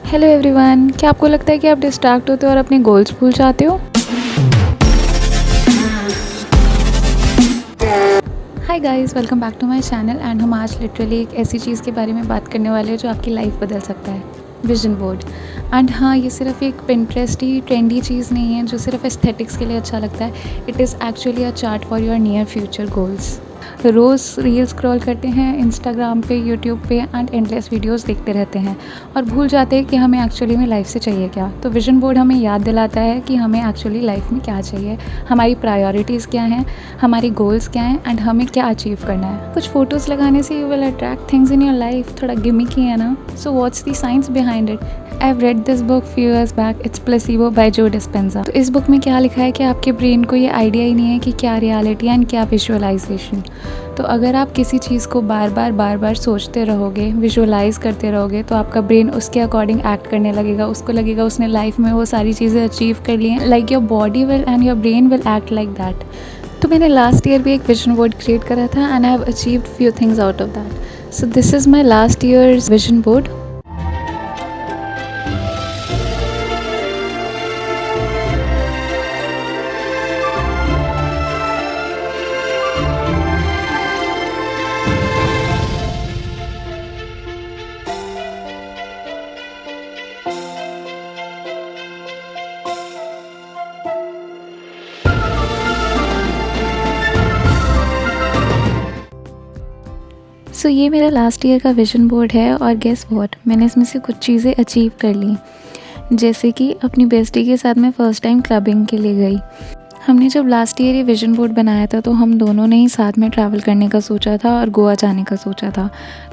Hello everyone, क्या आपको लगता है कि आप डिस्ट्रैक्ट होते हो और अपने गोल्स भूल जाते हो? Hi guys, welcome back to my channel. And हम आज लिटरली एक ऐसी चीज़ के बारे में बात करने वाले हैं जो आपकी लाइफ बदल सकता है, विजन बोर्ड। एंड हाँ, ये सिर्फ एक पिंटरेस्टी ट्रेंडी चीज़ नहीं है जो सिर्फ एस्थेटिक्स के लिए अच्छा लगता है। It is actually a chart for your near future goals. रोज़ रील स्क्रॉल करते हैं इंस्टाग्राम पे, यूट्यूब पे एंड एंडलेस वीडियोस देखते रहते हैं और भूल जाते हैं कि हमें एक्चुअली में लाइफ से चाहिए क्या। तो विजन बोर्ड हमें याद दिलाता है कि हमें एक्चुअली लाइफ में क्या चाहिए, हमारी प्रायोरिटीज़ क्या हैं, हमारी गोल्स क्या हैं एंड हमें क्या अचीव करना है। कुछ फ़ोटोज़ लगाने से you will attract things in your life, थोड़ा गिमिक ही है ना। So what's the science behind it? I've read this book few years back. It's Placebo by Joe Dispenza. तो इस बुक में क्या लिखा है कि आपके ब्रेन को ये आइडिया ही नहीं है कि क्या रियलिटी है एंड क्या विजुअलाइजेशन। तो अगर आप किसी चीज़ को बार बार सोचते रहोगे, विजुअलाइज करते रहोगे, तो आपका ब्रेन उसके अकॉर्डिंग एक्ट करने लगेगा। उसको लगेगा उसने लाइफ में वो सारी चीज़ें अचीव कर ली हैं। Like your body will and your brain will act like that. तो मैंने लास्ट ईयर भी एक विजन बोर्ड क्रिएट करा था and I have achieved few things out of that. So this is my last years vision board. So ये मेरा last year का vision board है और गेस व्हाट, मैंने इसमें से कुछ चीज़ें अचीव कर ली। जैसे कि अपनी बेस्टी के साथ मैं फ़र्स्ट टाइम क्लबिंग के लिए गई। हमने जब लास्ट ईयर ये विजन बोर्ड बनाया था तो हम दोनों ने ही साथ में ट्रैवल करने का सोचा था और गोवा जाने का सोचा था।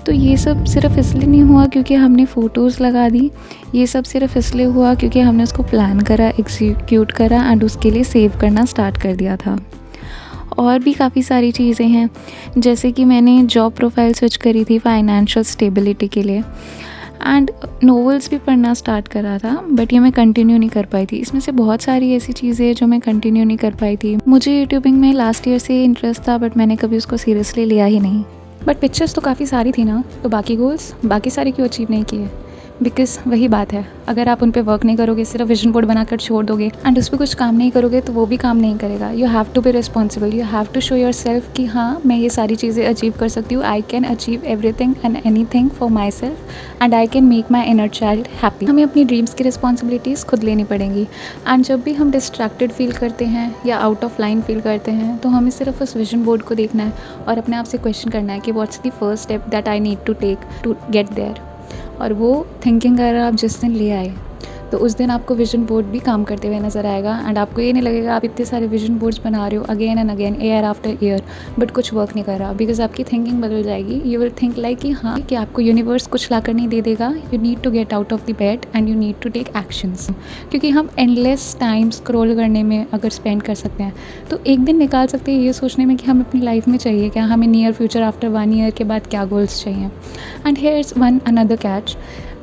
तो ये सब सिर्फ इसलिए नहीं हुआ क्योंकि हमने फ़ोटोज़ लगा दी, ये सब सिर्फ इसलिए हुआ क्योंकि हमने उसको प्लान करा, एग्जीक्यूट करा एंड उसके लिए सेव करना स्टार्ट कर दिया था। और भी काफ़ी सारी चीज़ें हैं, जैसे कि मैंने जॉब प्रोफाइल स्विच करी थी फाइनेंशियल स्टेबिलिटी के लिए एंड नॉवेल्स भी पढ़ना स्टार्ट करा था, बट ये मैं कंटिन्यू नहीं कर पाई थी। इसमें से बहुत सारी ऐसी चीज़ें हैं जो मैं कंटिन्यू नहीं कर पाई थी। मुझे यूट्यूबिंग में लास्ट ईयर से इंटरेस्ट था बट मैंने कभी उसको सीरियसली लिया ही नहीं। बट पिक्चर्स तो काफ़ी सारी थी ना, तो बाकी गोल्स बाकी सारे क्यों अचीव नहीं किए? बिकॉज वही बात है, अगर आप उन पे वर्क नहीं करोगे, सिर्फ विजन बोर्ड बनाकर छोड़ दोगे एंड उस पर कुछ काम नहीं करोगे तो वो भी काम नहीं करेगा। You have to be responsible, you have to show yourself कि हाँ, मैं ये सारी चीज़ें अचीव कर सकती हूँ। I can achieve everything and any thing for my self and I can make my inner child happy. हमें अपनी ड्रीम्स की रिस्पॉन्सिबिलिटीज़ खुद लेनी पड़ेंगी। एंड जब भी हम डिस्ट्रैक्टेड फील करते हैं या आउट ऑफ लाइन फील करते हैं तो हमें सिर्फ उस विजन बोर्ड को देखना है और अपने आप से क्वेश्चन करना है कि what's the first step that I need to take to get there. और वो थिंकिंग अगर आप जिस दिन ले आए तो उस दिन आपको विजन बोर्ड भी काम करते हुए नज़र आएगा एंड आपको ये नहीं लगेगा आप इतने सारे विजन बोर्ड्स बना रहे हो again and again, year after year, but कुछ वर्क नहीं कर रहा। बिकॉज आपकी थिंकिंग बदल जाएगी। यू विल थिंक लाइक कि हाँ, कि आपको यूनिवर्स कुछ ला कर नहीं दे देगा। You need to get out of the bed and you need to take actions. क्योंकि हम एंडलेस टाइम स्क्रॉल करने में अगर स्पेंड कर सकते हैं तो एक दिन निकाल सकते हैं ये सोचने में कि हम अपनी लाइफ में चाहिए क्या, हमें नियर फ्यूचर आफ्टर 1 ईयर के बाद क्या गोल्स चाहिए। And here is one another catch.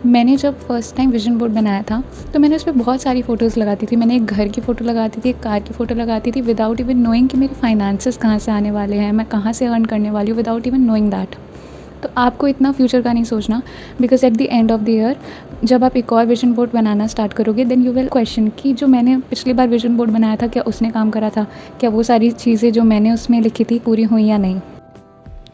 मैंने जब फर्स्ट टाइम विजन बोर्ड बनाया था तो मैंने उस पर बहुत सारी फ़ोटोज़ लगाती थी। मैंने एक घर की फ़ोटो लगाती थी, एक कार की फ़ोटो लगाती थी, विदाउट इवन नोइंग कि मेरे फाइनेंसेस कहाँ से आने वाले हैं, मैं कहाँ से अर्न करने वाली हूँ, विदाउट इवन नोइंग दैट। तो आपको इतना फ्यूचर का नहीं सोचना, because at the end of the year जब आप एक और विजन बोर्ड बनाना स्टार्ट करोगे देन यू विल क्वेश्चन कि जो मैंने पिछली बार विजन बोर्ड बनाया था क्या उसने काम करा था, क्या वो सारी चीज़ें जो मैंने उसमें लिखी थी पूरी हुई या नहीं।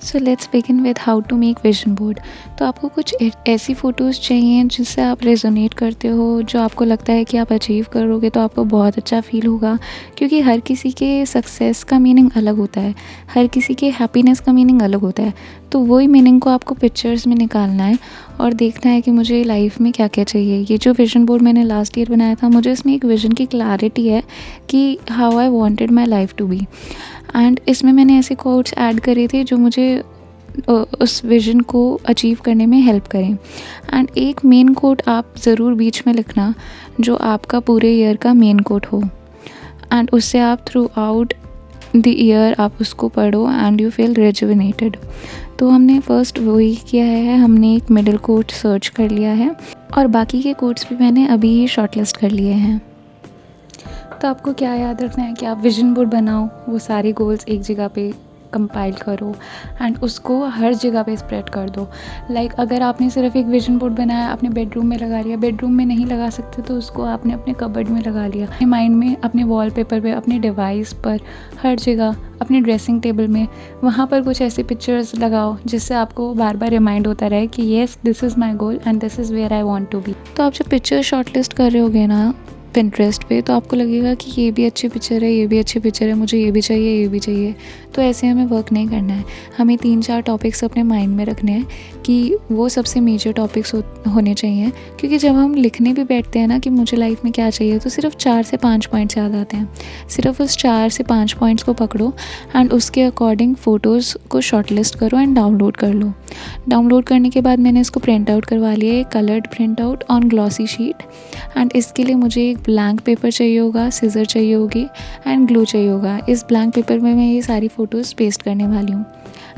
So let's begin with how to make vision board. तो आपको कुछ ऐसी फ़ोटोज़ चाहिए जिससे आप रेजोनेट करते हो, जो आपको लगता है कि आप अचीव करोगे तो आपको बहुत अच्छा फ़ील होगा। क्योंकि हर किसी के सक्सेस का मीनिंग अलग होता है, हर किसी के हैप्पीनेस का मीनिंग अलग होता है। तो वही मीनिंग को आपको पिक्चर्स में निकालना है और देखना है कि मुझे लाइफ में क्या क्या चाहिए। ये जो विजन बोर्ड मैंने लास्ट ईयर बनाया था, मुझे इसमें एक विजन की क्लैरिटी है कि how I wanted my life to be. And इसमें मैंने ऐसे कोट्स ऐड करे थे जो मुझे उस विज़न को अचीव करने में हेल्प करें। एंड एक मेन कोट आप ज़रूर बीच में लिखना जो आपका पूरे ईयर का मेन कोट हो एंड उससे आप थ्रू आउट द ईयर आप उसको पढ़ो एंड यू फील रिजुविनेटेड। तो हमने फर्स्ट वही किया है, हमने एक मिडिल कोट सर्च कर लिया है और बाकी के कोट्स भी मैंने अभी ही शॉर्टलिस्ट कर लिए हैं। तो आपको क्या याद रखना है कि आप विजन बोर्ड बनाओ, वो सारे गोल्स एक जगह पे कंपाइल करो एंड उसको हर जगह पे स्प्रेड कर दो। लाइक अगर आपने सिर्फ एक विजन बोर्ड बनाया, अपने बेडरूम में लगा लिया, बेडरूम में नहीं लगा सकते तो उसको आपने अपने कबर्ड में लगा लिया, अपने माइंड में, अपने वॉलपेपर पे, अपने डिवाइस पर, हर जगह, अपने ड्रेसिंग टेबल में, वहाँ पर कुछ ऐसी पिक्चर्स लगाओ जिससे आपको बार बार रिमाइंड होता रहे कि yes this is my goal and this is where I want to be. तो आप जब पिक्चर शॉर्टलिस्ट कर रहे होगे ना पिंटरेस्ट पे, तो आपको लगेगा कि ये भी अच्छी पिक्चर है, ये भी अच्छी पिक्चर है, मुझे ये भी चाहिए, ये भी चाहिए। तो ऐसे हमें वर्क नहीं करना है। हमें 3-4 टॉपिक्स अपने माइंड में रखने हैं कि वो सबसे मेजर टॉपिक्स होने चाहिए, क्योंकि जब हम लिखने भी बैठते हैं ना कि मुझे लाइफ में क्या चाहिए, तो सिर्फ 4 से 5 पॉइंट्स याद आते हैं। सिर्फ उस 4 से 5 पॉइंट्स को पकड़ो एंड उसके अकॉर्डिंग फ़ोटोज़ को शॉर्टलिस्ट करो एंड डाउनलोड कर लो। डाउनलोड करने के बाद मैंने इसको प्रिंट आउट करवा लिया है, coloured print out on glossy sheet. And इसके लिए मुझे एक ब्लैंक पेपर चाहिए होगा, सिज़र चाहिए होगी एंड ग्लू चाहिए होगा। इस ब्लैंक पेपर में मैं ये सारी फ़ोटोज़ पेस्ट करने वाली हूँ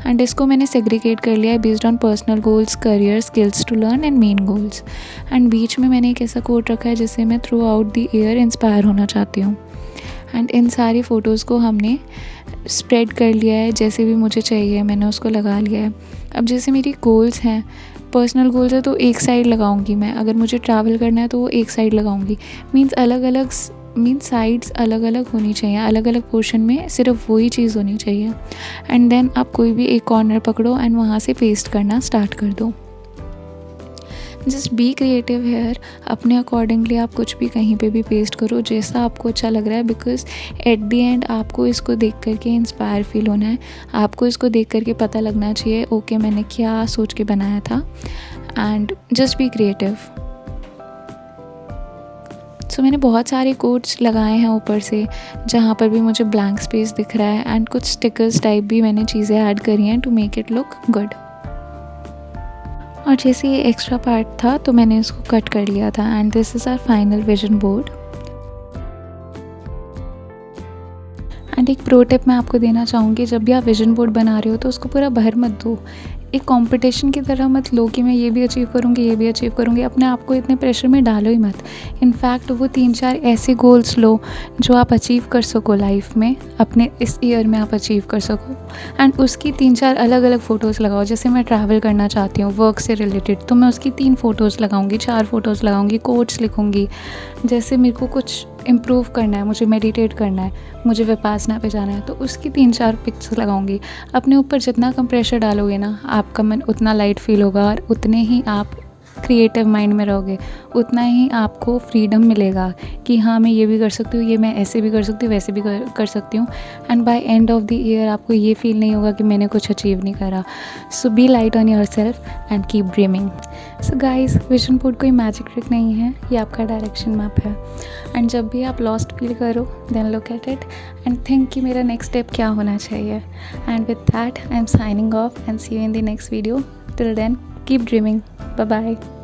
एंड इसको मैंने सेग्रीगेट कर लिया है based on personal goals, career, skills to learn and main goals. And बीच में मैंने एक ऐसा कोट रखा है जिससे मैं throughout the year inspire होना चाहती हूँ। एंड इन सारी फ़ोटोज़ को हमने स्प्रेड कर लिया है, जैसे भी मुझे चाहिए मैंने उसको लगा लिया है। अब जैसे मेरी गोल्स हैं, पर्सनल गोल्स है तो एक साइड लगाऊंगी मैं, अगर मुझे ट्रैवल करना है तो वो एक साइड लगाऊंगी। मीन्स अलग अलग साइड्स अलग अलग होनी चाहिए, अलग अलग पोर्शन में सिर्फ वही चीज़ होनी चाहिए। एंड देन आप कोई भी एक कॉर्नर पकड़ो एंड वहाँ से पेस्ट करना स्टार्ट कर दो। जस्ट बी क्रिएटिव हेयर, अपने अकॉर्डिंगली आप कुछ भी कहीं पे भी पेस्ट करो जैसा आपको अच्छा लग रहा है, बिकॉज एट द एंड आपको इसको देख करके इंस्पायर फील होना है, आपको इसको देख करके पता लगना चाहिए ओके मैंने क्या सोच के बनाया था। And just be creative. So मैंने बहुत सारे कोट्स लगाए हैं ऊपर से जहाँ पर भी मुझे ब्लैंक स्पेस दिख रहा है, एंड कुछ स्टिकर्स टाइप भी मैंने चीज़ें ऐड करी हैं to make it look good. और जैसे ये एक्स्ट्रा पार्ट था तो मैंने इसको कट कर लिया था and this is our final vision board. And एक प्रो टिप मैं आपको देना चाहूँगी, जब भी आप विजन बोर्ड बना रहे हो तो उसको पूरा भर मत दो, एक कंपटीशन की तरह मत लो कि मैं ये भी अचीव करूँगी, ये भी अचीव करूँगी। अपने आप को इतने प्रेशर में डालो ही मत। इनफैक्ट वो 3-4 ऐसे गोल्स लो जो आप अचीव कर सको लाइफ में, अपने इस ईयर में आप अचीव कर सको, एंड उसकी 3-4 अलग अलग फ़ोटोज़ लगाओ। जैसे मैं ट्रैवल करना चाहती हूँ वर्क से रिलेटेड, तो मैं उसकी 3 फ़ोटोज़ लगाऊंगी, 4 फ़ोटोज़ लगाऊंगी, कोट्स लिखूँगी। जैसे मेरे को कुछ इम्प्रूव करना है, मुझे मेडिटेट करना है, मुझे विपासना पे जाना है, तो उसकी 3-4 पिक्स लगाऊंगी। अपने ऊपर जितना कम प्रेशर डालोगे ना, आपका मन उतना लाइट फील होगा और उतने ही आप क्रिएटिव माइंड में रहोगे, उतना ही आपको फ्रीडम मिलेगा कि हाँ मैं ये भी कर सकती हूँ, ये मैं ऐसे भी कर सकती हूँ, वैसे भी कर सकती हूँ। And by end of the year आपको ये फील नहीं होगा कि मैंने कुछ अचीव नहीं करा। So be light on yourself and keep dreaming. So guys, vision board कोई मैजिक ट्रिक नहीं है, ये आपका डायरेक्शन मैप है। एंड जब भी आप लॉस्ट फील करो then look at it and think कि मेरा नेक्स्ट स्टेप क्या होना चाहिए। And with that I am signing off and see you in the next video. Till then keep dreaming. Bye bye.